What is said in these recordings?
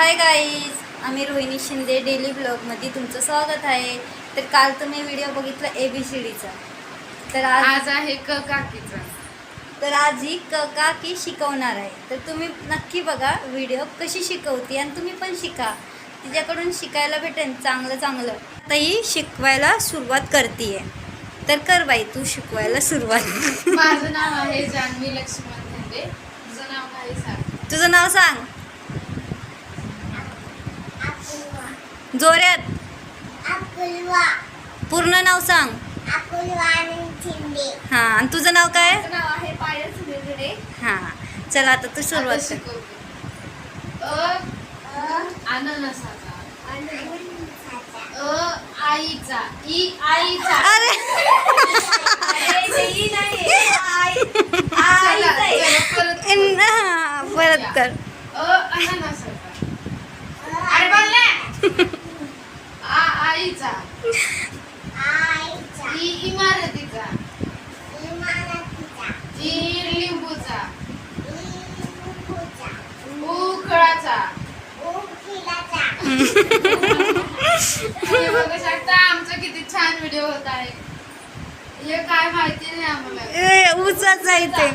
Hi guys, आम्ही Rohini Shinde daily ब्लॉगमध्ये तुमचं स्वागत आहे. तर काल तुम्ही व्हिडिओ बघितला ABCDचा, तर आज आहे क काकीचा. तर आज ही क काकी शिकवणार आहे. तर तुम्ही नक्की बघा व्हिडिओ कशी शिकवते आणि तुम्ही पण शिका, तिच्याकडून शिकायला भेटेल चांगलं चांगलं. आता ही शिकवायला सुरुवात करते. तर कर बाई तू शिकवायला सुरुवात. माझं नाव आहे जान्हवी लक्ष्मण धंदे. तुझं नाव काय सांग? तुझं नाव सांग जोऱ्यात. पूर्ण नाव सांग. हां, आणि तुझं नाव काय? माझं नाव आहे पायल सुरेगडे. हां, चला आता तू सुरुवात कर. अननसाचा. आईचा. आईचा. अरे परत कर. अननसाचा. अरे बोल ना. आईचा. इमारतीचा. लिंबूचा. उखळाचा. बघू शकता आमचा किती छान व्हिडिओ होत आहे. हे काय माहिती नाही आम्हाला. ऊसाच आहे ते.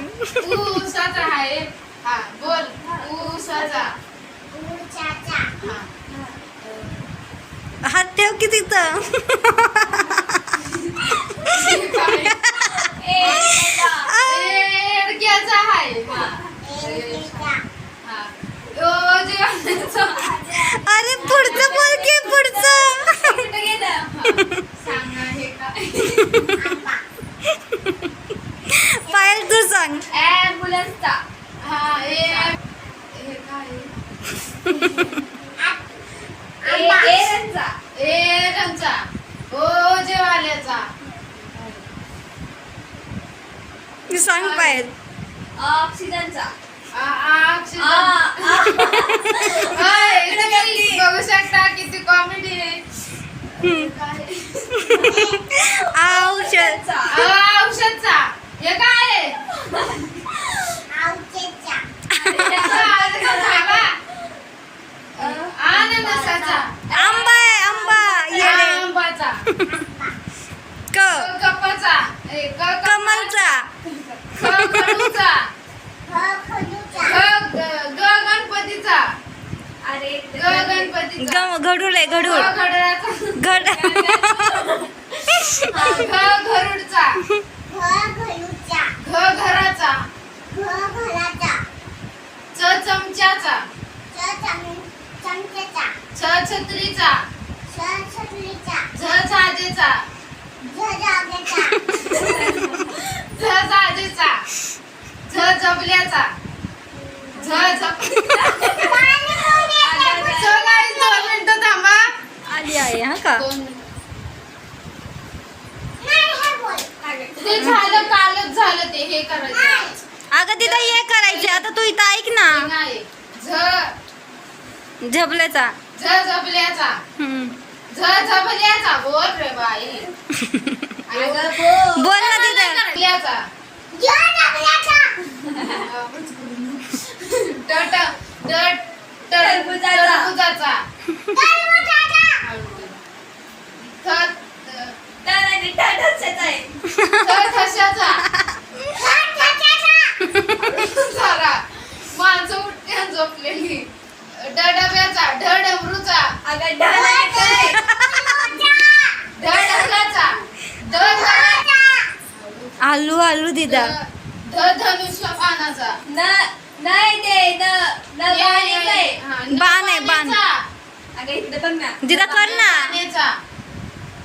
ऊसाचा आहे. हा बोल. ऊसाचा. हात ठेव की तिथं. एडक्याचा आहे. अरे पुढचं बोल की पुढचं. सांगा हे काय. पायल तू सांग. ॲम्ब्युलन्सचा. हा हे काय. एरनचा. ओजेवाल्याचा. सांग पायल. ऑक्सिजनचा. बघू शकता किती कॉमेडी आहे. औषध. औषधचा. हे काय आहे. अननसाचा. आंबा आहे आंबा. येडे. आंबाचा. कपाचा. कमलचा. खडूचा. गणपतीचा. गणपतीचा. घडूळ आहे घडूळ. घड. गरुडचा. घराचा. चमच्याचा. छत्रीचा. झजाजेचा. झजाजेचा. झबल्याचा. चला 2 मिनिटं थांबा. आली आहे हा का. ते झालं कालच झालं ते. हे करायचं. अगं तिथं हे करायचं आता तू इथं ऐक ना. नाही. झबल्याचा. झबल्याचा. झबल्याचा. बोल रे बाई. बोल ना तिथं. टरबुजाचा. माणसं उठते झोपलेली. डब्याचा. ढडमरूचा. ढडकाचा. आलू आलू दिदा. धनुष्य पानाचा. बाण आहे बाण. दिदा कर ना. पाण्याचा.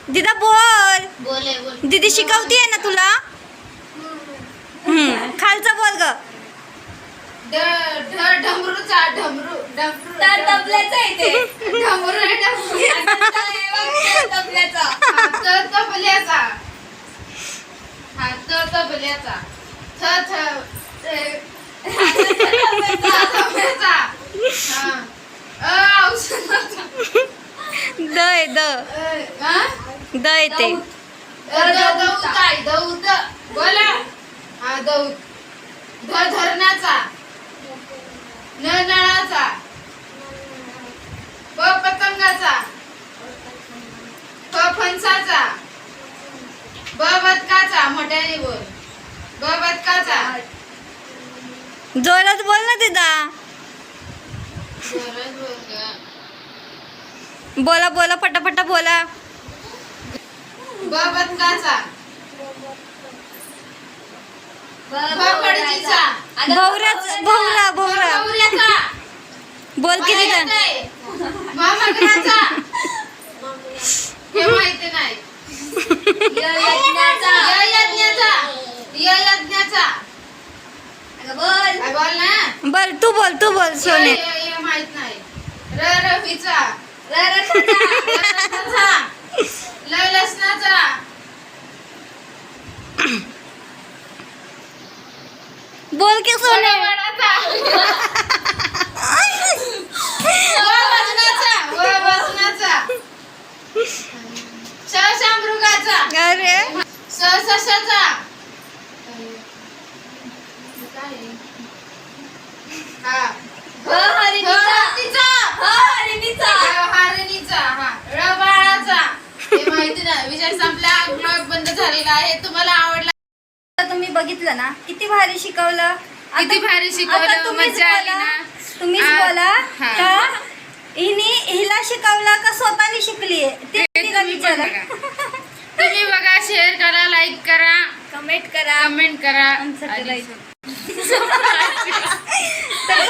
दिदा बोल. बोले बोल. दीदी शिकवतीये ना तुला. खालचा बोल ग. ढमरूचा. ढमरू. तबल्याचा आहे ते. ढमरू आहे. तबल्याचा. तबल्याचा. हा तबल्याचा. औषधाचा. दय द दय ते. दौत. बोला. हा दौत. धरणाचा. नळाचा. जोराने बोल. ब बदकाचा. जोरात बोल ना तिदा. जोरात बोल ग. बोला बोला पटापटा बोला. ब बदकाचा. ब पडजीचा. भवराच भवरा भवरा गौऱ्याचा. बोल की तिदा. ब मगराचा. हे माहिती नाही. य यज्ञाचा. य यज्ञाचा. काय बोल ना. बोल तू बोल सोने. य माहित नाही. र रवीचा. र रथाचा. ल लसणाचा. बोल की सोने. वडाचा. व वजनाचा. व वजनाचा. श शामृगाचा. अरे स सशाचा. हा. हत्तीचा. हरिणीचा. हा. र बाळाचा. हे माहिती नाही. विषय संपला. ब्लॉग बंद झालेला आहे. तुम्हाला आवडला. आता तुम्ही बघितलं ना किती भारी शिकवलं. किती भारी शिकवलं, आता तुम्हीच मज्जा आली बोला. ना. तुम्हीच आ- बोला हा. का हिला शिकवलं का स्वतःने शिकलीये ते हे तिला तुम्ही पण विचारा. बघा. तुम्ही बघा, शेअर करा, लाईक करा, कमेंट करा कमेंट करा. आणि सबस्क्राईब. आणि तर